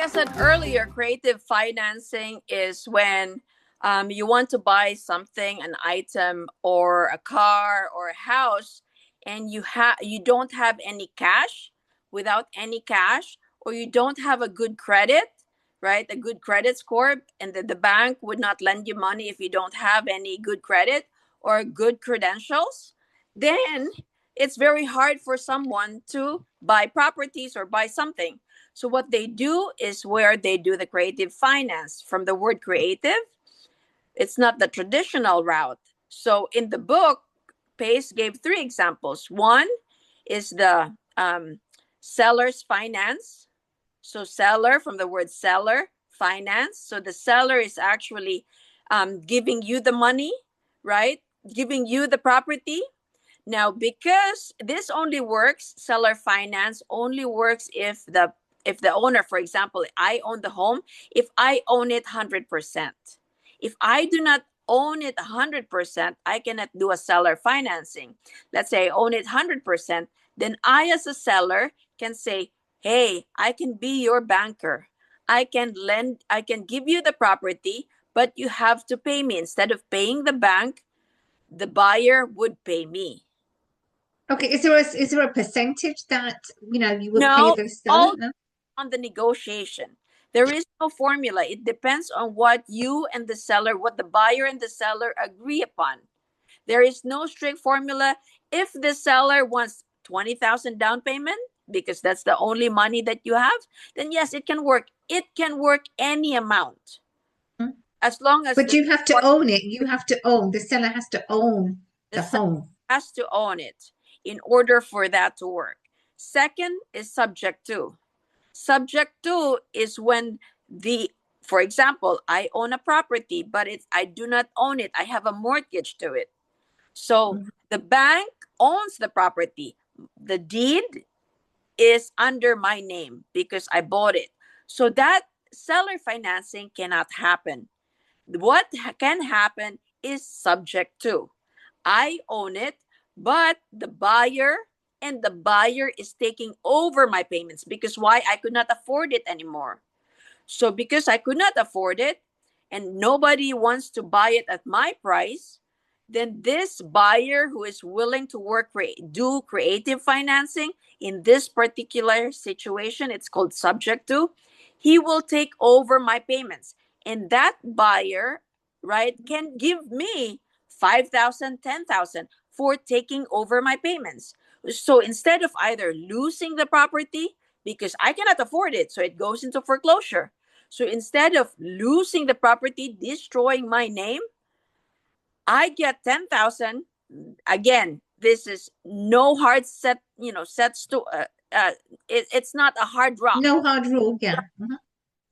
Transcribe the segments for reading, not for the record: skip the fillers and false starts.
I said earlier, creative financing is when you want to buy something, an item or a car or a house, and you don't have any cash, without any cash, or you don't have a good credit, right? A good credit score, and the bank would not lend you money if you don't have any good credit or good credentials. Then it's very hard for someone to buy properties or buy something. So what they do is where they do the creative finance. From the word creative, it's not the traditional route. So in the book, Pace gave three examples. One is the seller's finance. So seller, from the word seller, finance. So the seller is actually giving you the money, right? Giving you the property. Now, because this only works, seller finance only works if the owner, for example, I own the home, if I own it 100%. If I do not own it 100%, I cannot do a seller financing. Let's say I own it 100%, then I as a seller can say, hey, I can be your banker. I can give you the property, but you have to pay me. Instead of paying the bank, the buyer would pay me. Okay, is there a percentage that you would pay No, the seller? all No? on the negotiation. There is no formula. It depends on what you and the seller, what the buyer and the seller agree upon. There is no strict formula. If the seller wants 20,000 down payment because that's the only money that you have, then yes, it can work. It can work any amount Hmm. as long as But you have to own it. You have to own. The seller has to own the the seller home. has to own it in order for that to work. Second is subject to. Subject to is when for example, I own a property, but I do not own it. I have a mortgage to it. So Mhm. the bank owns the property. The deed is under my name because I bought it. So that seller financing cannot happen. What can happen is subject to. I own it, but the buyer is taking over my payments because why? I could not afford it anymore. So because I could not afford it and nobody wants to buy it at my price, then this buyer who is willing to do creative financing in this particular situation, it's called subject to, he will take over my payments. And that buyer, right, can give me 5,000, 10,000 for taking over my payments. So instead of either losing the property because I cannot afford it, so it goes into foreclosure. So instead of losing the property, destroying my name, I get 10,000. Again, this is no hard sets to, it's not a hard rock. No hard rule. Yeah. Mhm.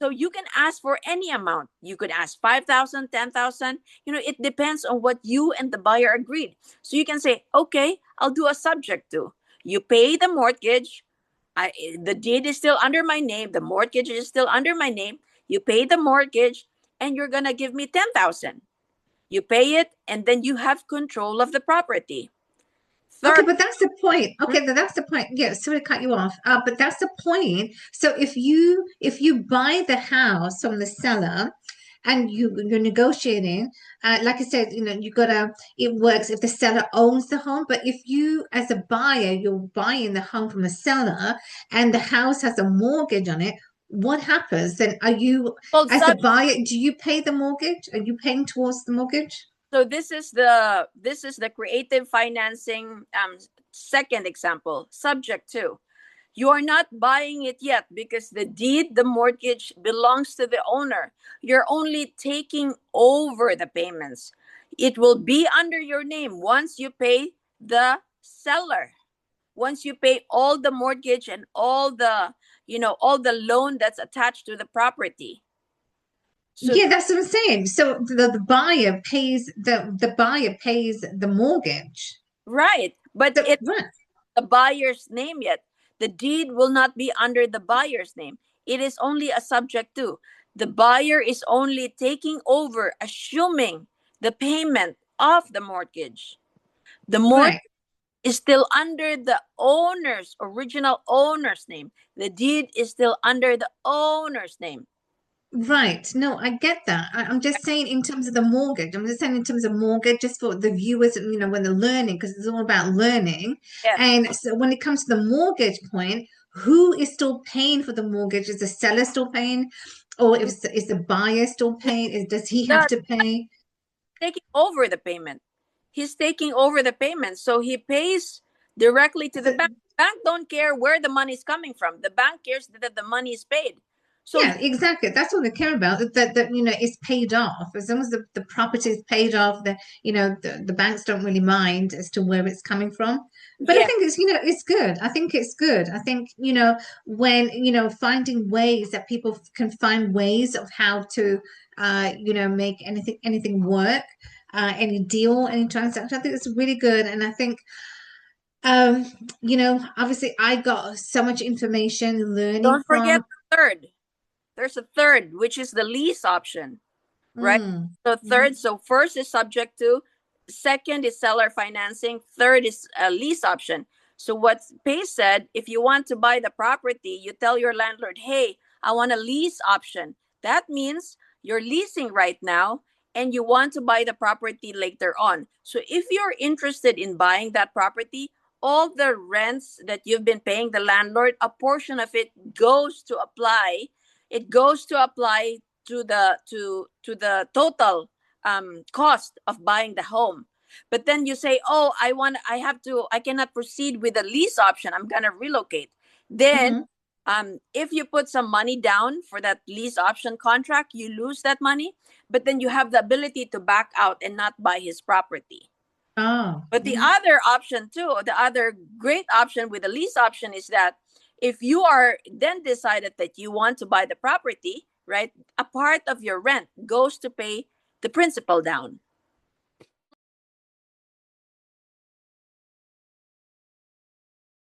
So you can ask for any amount. You could ask 5,000, 10,000. It depends on what you and the buyer agreed. So you can say, okay, I'll do a subject to. You pay the mortgage. The deed is still under my name. The mortgage is still under my name. You pay the mortgage and you're going to give me 10,000. You pay it and then you have control of the property. Okay, Third, but that's the point. Okay, that's the point. Yeah, sorry to cut you off. But that's the point. So if you buy the house from the seller and you're negotiating, like I said, you gotta it works if the seller owns the home. But if you as a buyer, you're buying the home from the seller and the house has a mortgage on it, what happens? Then are you well, as the buyer, do you pay the mortgage? Are you paying towards the mortgage? so this is the creative financing second example. Subject to. You are not buying it yet because the mortgage belongs to the owner. You're only taking over the payments. It will be under your name once you pay the seller. Once you pay all the mortgage and all the loan that's attached to the property. So Yeah, that's what I'm saying. So the buyer pays the mortgage. right, but So it's right. the buyer's name yet. The deed will not be under the buyer's name. It is only a subject to. The buyer is only taking over, assuming the payment of the mortgage. The mortgage Right. is still under the owner's original owner's name. The deed is still under the owner's name. Right. No, I get that. I'm just saying in terms of the mortgage. I'm just saying in terms of mortgage, just for the viewers, when they're learning, because it's all about learning. Yes. And so when it comes to the mortgage point, who is still paying for the mortgage? Is the seller still paying? Or is the buyer still paying? Does he have The to pay? taking over the payment. He's taking over the payment, so he pays directly to the So bank. Bank don't care where the money is coming from. The bank cares that the money is paid. So yeah, exactly. That's what they care about. That it's paid off. As long as the property is paid off, the banks don't really mind as to where it's coming from. But I yeah, think it's good. I think it's good. I think when finding ways that people can find ways of how to make anything work, any deal, any transaction. I think it's really good. And I think um obviously I got so much information learning don't forget from. the third. There's a third, which is the lease option, right? Mm, So mhm, third, so first is subject to, second is seller financing, third is a lease option. So what Pay said, if you want to buy the property, you tell your landlord, hey, I want a lease option. That means you're leasing right now and you want to buy the property later on. So if you're interested in buying that property, all the rents that you've been paying the landlord, a portion of it goes to apply. It goes to apply to the total cost of buying the home. But then you say, oh, I cannot proceed with the lease option, I'm gonna relocate. Then mhm. if you put some money down for that lease option contract, you lose that money, but then you have the ability to back out and not buy his property. Oh, But the mhm, other option too, the other great option with the lease option is that if you are then decided that you want to buy the property, right, a part of your rent goes to pay the principal down.